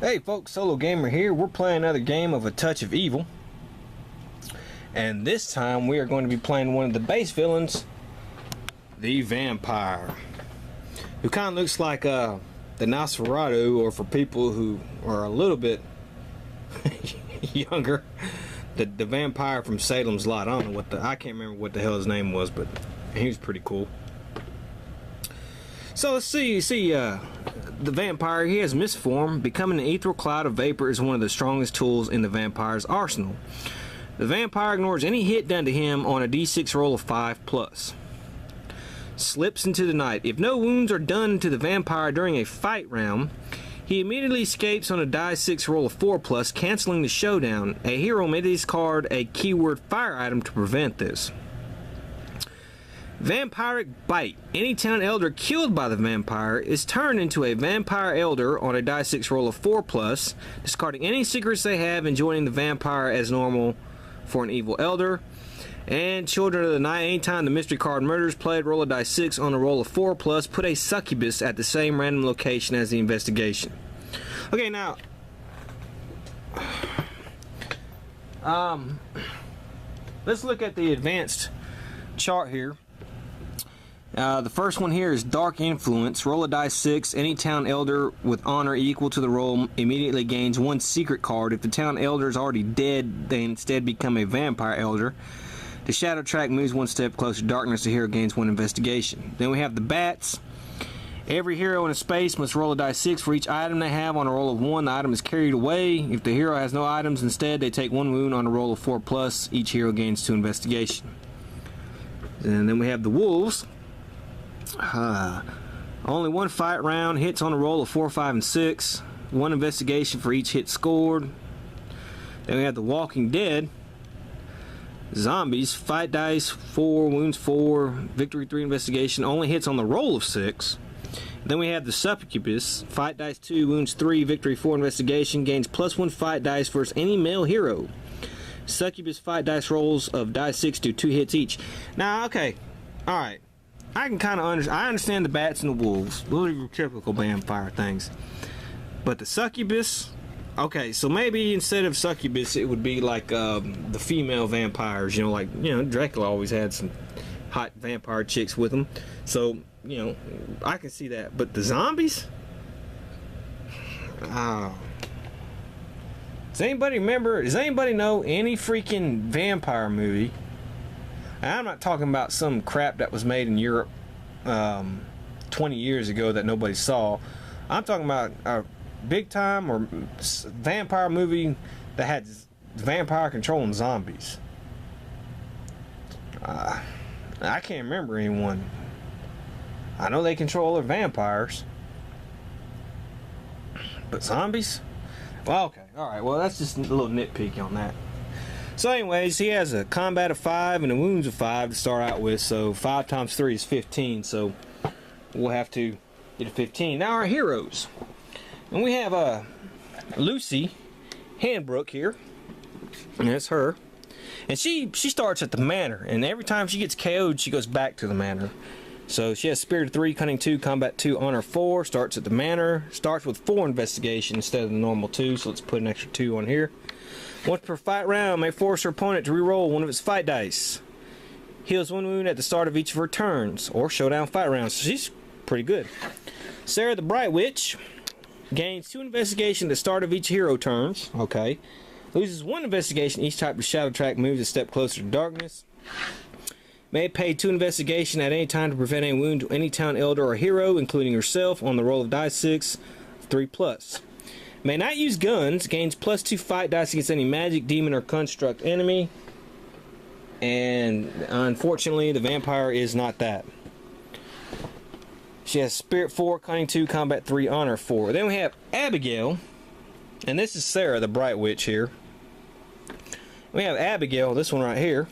Hey folks, SoloGamer here. We're playing another game of A Touch of Evil. And this time we are going to be playing one of the base villains, the Vampire. Who kind of looks like the Nosferatu, or for people who are a little bit younger, the vampire from Salem's Lot. I don't know I can't remember what the hell his name was, but he was pretty cool. So let's see, the vampire, he has misformed. Becoming an ethereal cloud of vapor is one of the strongest tools in the vampire's arsenal. The vampire ignores any hit done to him on a d6 roll of 5+. Slips into the night. If no wounds are done to the vampire during a fight round, he immediately escapes on a die-6 roll of 4+, canceling the showdown. A hero may discard a keyword fire item to prevent this. Vampiric Bite. Any town elder killed by the vampire is turned into a vampire elder on a die-6 roll of 4+, discarding any secrets they have and joining the vampire as normal for an evil elder. And Children of the Night. Anytime the mystery card murders played, roll a die-6 on a roll of 4+, put a succubus at the same random location as the investigation. Okay, now let's look at the advanced chart here. The first one here is Dark Influence. Roll a die-6. Any town elder with honor equal to the roll immediately gains one secret card. If the town elder is already dead, they instead become a vampire elder. The shadow track moves one step closer to darkness. The hero gains one investigation. Then we have the Bats. Every hero in a space must roll a die-6 for each item they have. On a roll of 1, the item is carried away. If the hero has no items, instead they take 1 wound. On a roll of 4+, each hero gains 2 investigation. And then we have the Wolves. Only 1 fight round, hits on a roll of 4, 5, and 6. 1 investigation for each hit scored. Then we have the Walking Dead. Zombies, fight dice 4, wounds 4, victory 3, investigation. Only hits on the roll of 6. Then we have the Succubus. Fight dice 2, wounds 3, victory 4, investigation. Gains +1 fight dice versus any male hero. Succubus fight dice rolls of die 6 do 2 hits each. Now, okay, all right. I can kind of understand the Bats and the Wolves. Those are your typical vampire things. But the Succubus, okay, so maybe instead of Succubus, it would be like the female vampires. You know, like, you know, Dracula always had some hot vampire chicks with him. So, you know, I can see that. But the zombies? Does anybody know any freaking vampire movie? And I'm not talking about some crap that was made in Europe 20 years ago that nobody saw. I'm talking about a big time or vampire movie that had vampire controlling zombies. I can't remember anyone. I know they control their vampires, but zombies? Well, okay, alright, well, that's just a little nitpick on that. So anyways, he has a combat of 5 and a wounds of 5 to start out with, so 5 times 3 is 15, so we'll have to get a 15. Now our heroes. And we have Lucy Handbrook here, and that's her. And she starts at the manor, and every time she gets KO'd, she goes back to the manor. So she has Spirit of 3, Cunning 2, Combat 2, Honor 4, starts at the manor, starts with 4 investigation instead of the normal 2, so let's put an extra 2 on here. Once per fight round, may force her opponent to re-roll one of its fight dice. Heals 1 wound at the start of each of her turns, or showdown fight rounds. So she's pretty good. Sarah the Bright Witch gains 2 investigation at the start of each hero turns. Okay. Loses 1 investigation each type of shadow track moves a step closer to darkness. May pay 2 investigation at any time to prevent any wound to any town elder or hero, including herself, on the roll of die 6, 3+. May not use guns, gains +2 fight dice against any magic, demon, or construct enemy. And unfortunately, the vampire is not that. She has Spirit 4, Cunning 2, Combat 3, Honor 4. Then we have Abigail. And this is Sarah, the Bright Witch here. We have Abigail, this one right here.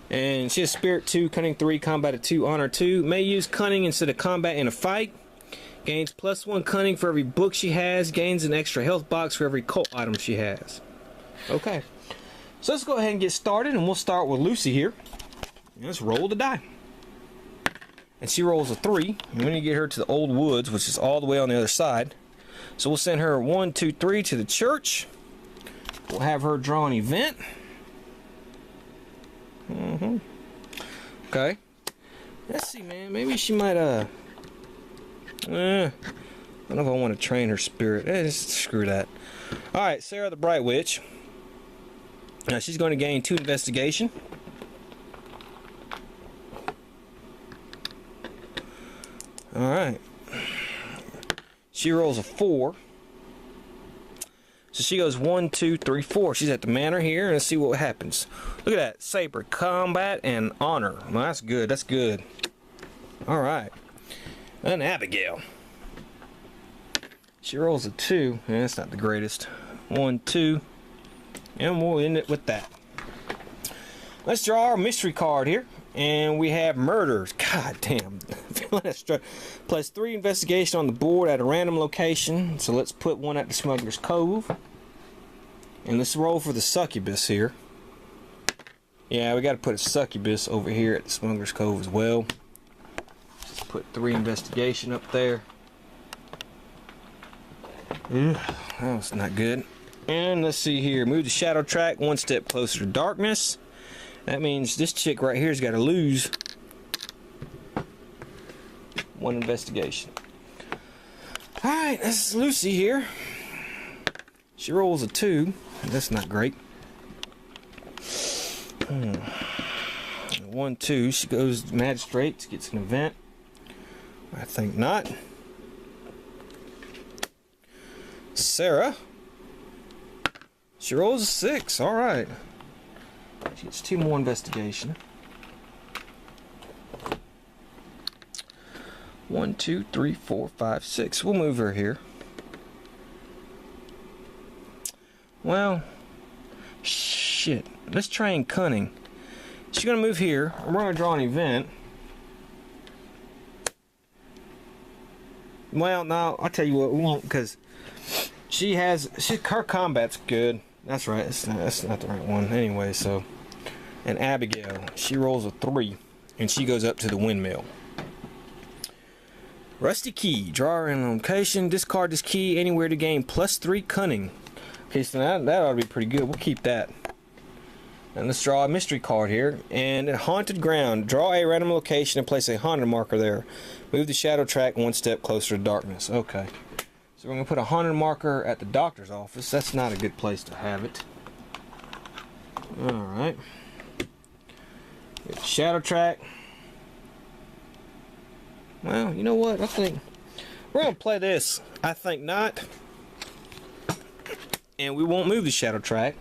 And she has Spirit 2, Cunning 3, Combat 2, Honor 2. May use Cunning instead of Combat in a fight. Gains +1 Cunning for every book she has. Gains an extra health box for every cult item she has. Okay. So let's go ahead and get started. And we'll start with Lucy here. Let's roll the die. And she rolls a 3. And we need to get her to the Old Woods, which is all the way on the other side. So we'll send her 1, 2, 3 to the church. We'll have her draw an event. Okay. Let's see, man. Maybe she might, I don't know if I want to train her spirit. Just screw that. Alright, Sarah the Bright Witch. Now, she's going to gain 2 investigation. Alright. She rolls a 4. So she goes 1, 2, 3, 4. She's at the manor here, and let's see what happens. Look at that. Saber, combat, and honor. Well, that's good. That's good. Alright. And Abigail. She rolls a 2. Yeah, that's not the greatest. 1, 2. And we'll end it with that. Let's draw our mystery card here. And we have murders. God damn. Plus 3 investigation on the board at a random location. So let's put 1 at the Smuggler's Cove. And let's roll for the succubus here. Yeah, we got to put a succubus over here at the Smuggler's Cove as well. Let's put 3 investigation up there. That was not good. And let's see here. Move the shadow track 1 step closer to darkness. That means this chick right here's got to lose 1 investigation. Alright, that's Lucy here. She rolls a 2. That's not great. 1, 2. She goes magistrate, gets an event. I think not. Sarah. She rolls a 6. Alright. She gets 2 more investigation. 1, 2, 3, 4, 5, 6. We'll move her here. Well, shit. Let's train cunning. She's gonna move here, and we're gonna draw an event. Well, no, I'll tell you what, we won't, because her combat's good. That's right. That's not the right one anyway. So, and Abigail, she rolls a 3, and she goes up to the windmill. Rusty key. Draw her in location. Discard this key anywhere to gain +3 cunning. Okay, so that ought to be pretty good. We'll keep that. And let's draw a mystery card here. And a haunted ground. Draw a random location and place a haunted marker there. Move the shadow track 1 step closer to darkness. Okay. So we're going to put a haunted marker at the doctor's office. That's not a good place to have it. Alright. Shadow track. Well, you know what? I think we're going to play this. I think not. And we won't move the shadow track.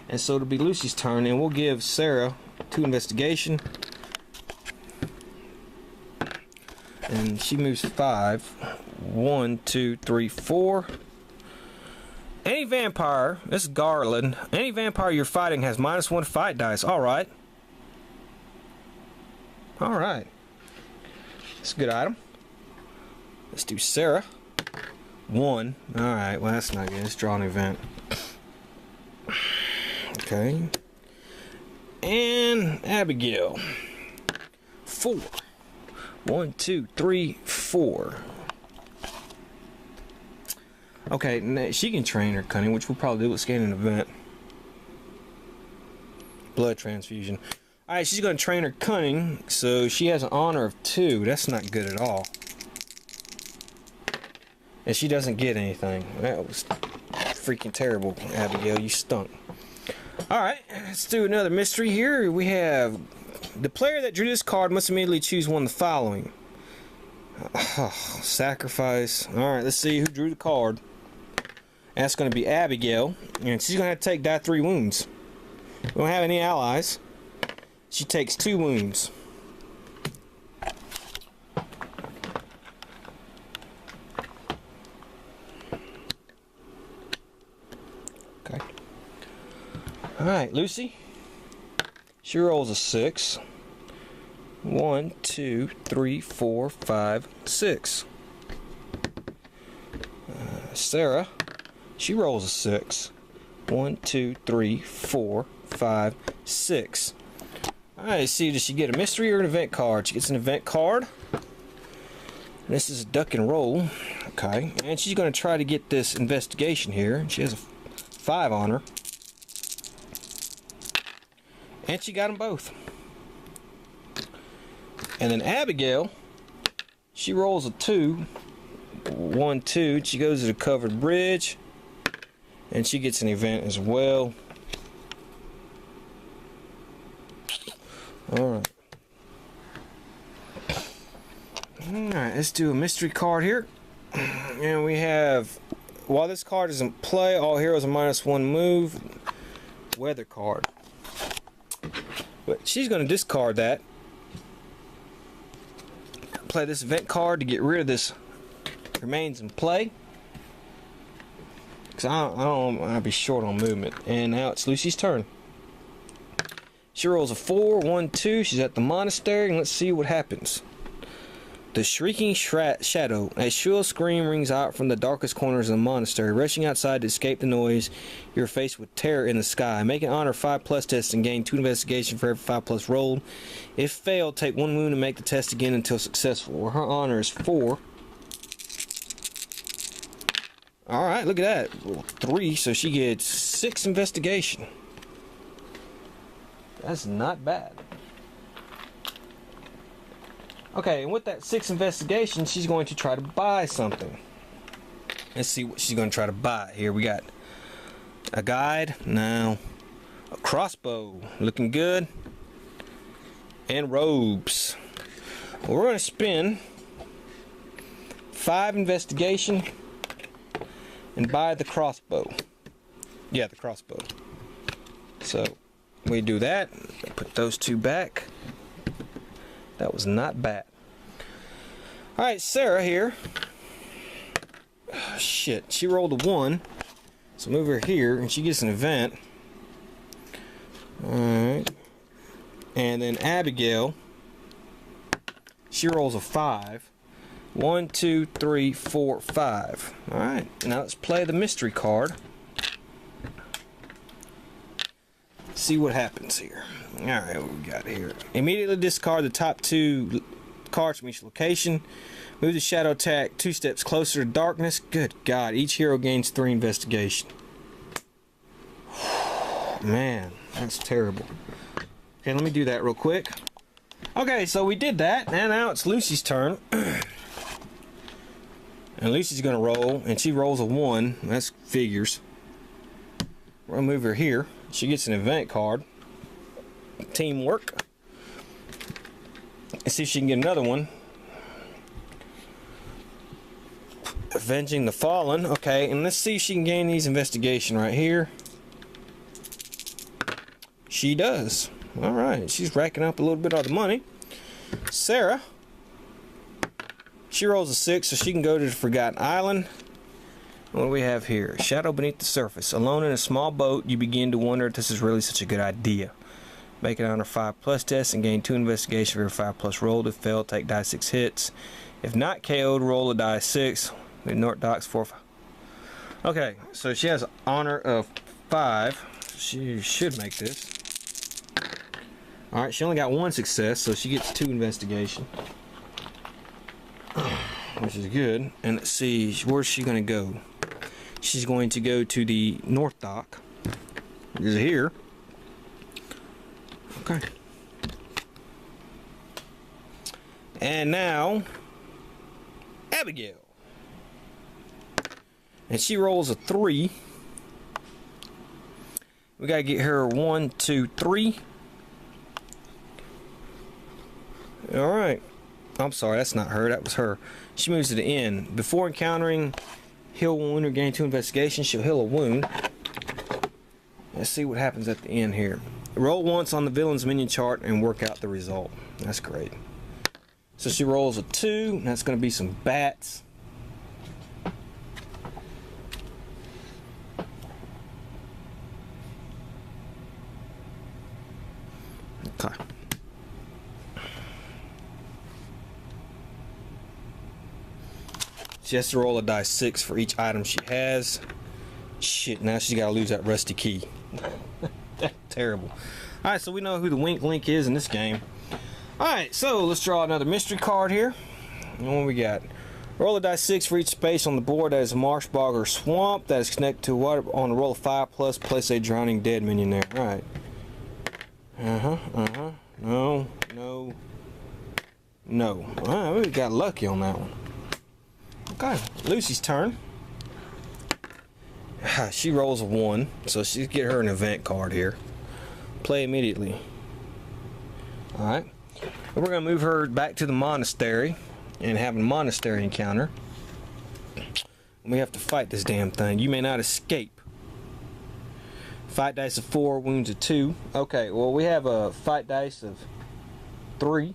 And so it'll be Lucy's turn. And we'll give Sarah 2 investigation. And she moves 5. 1, 2, 3, 4. Any vampire, this is Garland. Any vampire you're fighting has -1 fight dice. Alright. Alright. That's a good item. Let's do Sarah. 1. Alright, well that's not good. Let's draw an event. Okay. And Abigail. 4. 1, 2, 3, 4. Okay, she can train her cunning, which we'll probably do with scanning an event. Blood transfusion. Alright, she's going to train her cunning, so she has an honor of 2. That's not good at all. And she doesn't get anything. That was freaking terrible, Abigail. You stunk. Alright, let's do another mystery here. We have the player that drew this card must immediately choose one of the following. Sacrifice. Alright, let's see who drew the card. That's going to be Abigail. And she's going to have to take die 3 wounds. We don't have any allies. She takes 2 wounds. Okay. Alright, Lucy. She rolls a 6. 1, 2, 3, 4, 5, 6. Sarah. She rolls a 6. 1, 2, 3, 4, 5, 6. Alright, see, does she get a mystery or an event card? She gets an event card. This is a duck and roll. Okay, and she's going to try to get this investigation here. She has a 5 on her. And she got them both. And then Abigail, she rolls a 2. 1, 2. She goes to the covered bridge. And she gets an event as well. Alright. Alright, let's do a mystery card here. And we have, while this card is in play, all heroes are -1 move. Weather card. But she's going to discard that. Play this event card to get rid of this remains in play. Because I don't want to be short on movement. And now it's Lucy's turn. She rolls a 4, 1, 2. She's at the monastery, and let's see what happens. The shrieking shadow. A shrill scream rings out from the darkest corners of the monastery. Rushing outside to escape the noise, you're faced with terror in the sky. Make an honor 5+ test and gain 2 investigation for every 5+ roll. If failed, take 1 wound and make the test again until successful. Well, her honor is 4. Alright, look at that. 3, so she gets 6 investigation. That's not bad. Okay, and with that 6 investigation, she's going to try to buy something. Let's see what she's going to try to buy. Here we got a guide. Now, a crossbow. Looking good. And robes. Well, we're going to spend 5 investigation and buy the crossbow. Yeah, the crossbow. So, we do that. Put those 2 back. That was not bad. Alright, Sarah here. Oh, shit, she rolled a 1. So move her here, and she gets an event. Alright. And then Abigail, she rolls a 5. 1, 2, 3, 4, 5. Alright, now let's play the mystery card. See what happens here. Alright, what we got here? Immediately discard the top 2 cards from each location. Move the shadow attack 2 steps closer to darkness. Good God, each hero gains 3 investigation. Man, that's terrible. Okay, let me do that real quick. Okay, so we did that, and now it's Lucy's turn. And Lucy's gonna roll, and she rolls a 1. That's figures. We're gonna move her here. She gets an event card. Teamwork. Let's see if she can get another one. Avenging the Fallen. Okay, and let's see if she can gain these investigation right here. She does. Alright, she's racking up a little bit of the money. Sarah. She rolls a 6, so she can go to the Forgotten Island. What do we have here? Shadow beneath the surface. Alone in a small boat, you begin to wonder if this is really such a good idea. Make an honor 5+ test and gain 2 investigation for your 5+ roll. If failed, take die 6 hits. If not KO'd, roll a die 6. Ignore docs 4, 5. Okay, so she has an honor of 5. She should make this. Alright, she only got 1 success, so she gets 2 investigation. Which is good. And let's see, where's she going to go? She's going to go to the North Dock. Which is here. Okay. And now, Abigail. And she rolls a 3. We got to get her 1, 2, 3. Alright. I'm sorry, that's not her, that was her. She moves to the end. Before encountering heal wound or gain 2 investigation, she'll heal a wound. Let's see what happens at the end here. Roll once on the villain's minion chart and work out the result. That's great. So she rolls a 2. That's going to be some bats. Okay. She has to roll a die 6 for each item she has. Shit, now she's got to lose that rusty key. That's terrible. Alright, so we know who the Wink Link is in this game. Alright, so let's draw another mystery card here. And what we got? Roll a dice 6 for each space on the board that is a marsh, bog, or swamp that is connected to water. On a roll of 5 plus, place a drowning dead minion there. Alright. No. Alright, we got lucky on that one. Okay, Lucy's turn. She rolls a 1, so she's get her an event card here. Play immediately. Alright. We're going to move her back to the monastery and have a monastery encounter. We have to fight this damn thing. You may not escape. Fight dice of 4, wounds of 2. Okay, well, we have a fight dice of 3.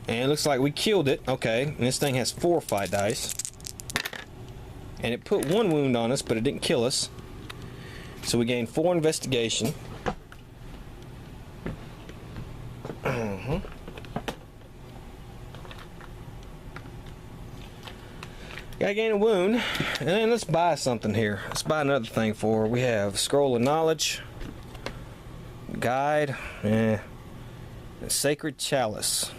And it looks like we killed it. Okay, and this thing has 4 fight dice. And it put 1 wound on us, but it didn't kill us. So we gained 4 investigation. Gotta gain a wound. And then let's buy something here. Let's buy another thing for her. We have Scroll of Knowledge, Guide, and Sacred Chalice.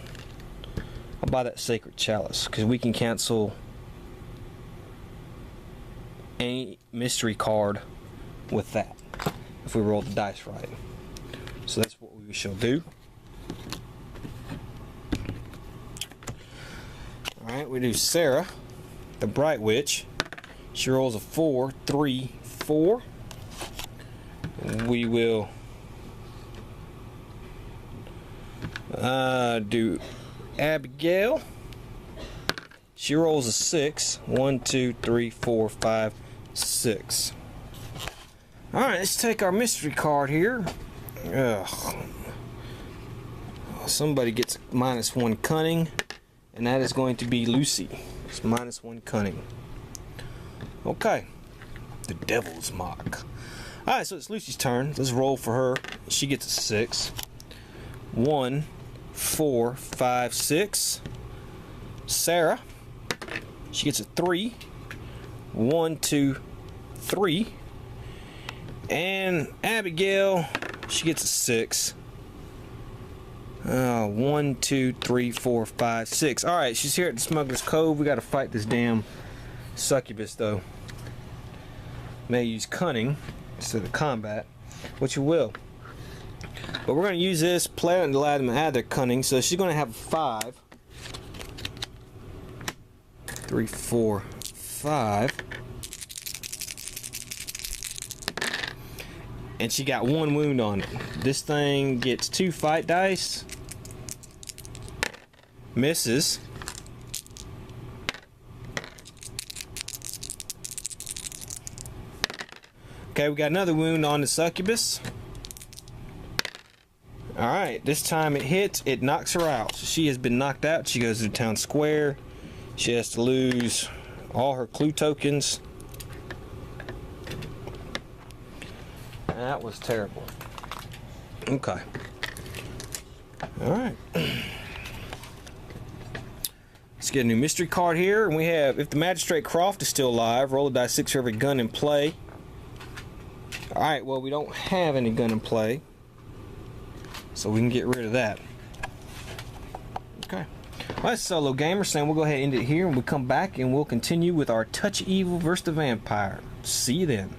I'll buy that Sacred Chalice because we can cancel any mystery card with that if we roll the dice right. So that's what we shall do. Alright, we do Sarah, the Bright Witch. She rolls a 4, 3, 4. We will do Abigail. She rolls a 6. 1, 2, 3, 4, 5, 6. Alright, let's take our mystery card here. Ugh. Somebody gets -1 cunning, and that is going to be Lucy. It's -1 cunning. Okay. The Devil's Mark. Alright, so it's Lucy's turn. Let's roll for her. She gets a 6. 1, 4, 5, 6. Sarah. She gets a 3. 1, 2, 3. And Abigail, she gets a 6. 1, 2, 3, 4, 5, 6. Alright, she's here at the Smuggler's Cove. We gotta fight this damn succubus though. May use cunning instead of combat, which you will. But we're gonna use this player and allow them to add their cunning, so she's gonna have a 5. 3, 4, 5. And she got 1 wound on it. This thing gets 2 fight dice. Misses. Okay, we got another wound on the succubus. Alright, this time it hits, it knocks her out. So she has been knocked out. She goes to the town square. She has to lose all her clue tokens. That was terrible. Okay. Alright. Let's get a new mystery card here. And we have, if the Magistrate Croft is still alive, roll a die 6 for every gun in play. Alright, well, we don't have any gun in play, so we can get rid of that. Okay. Well, that's SoloGamer saying we'll go ahead and end it here, and we'll come back and we'll continue with our Touch Evil versus the Vampire. See you then.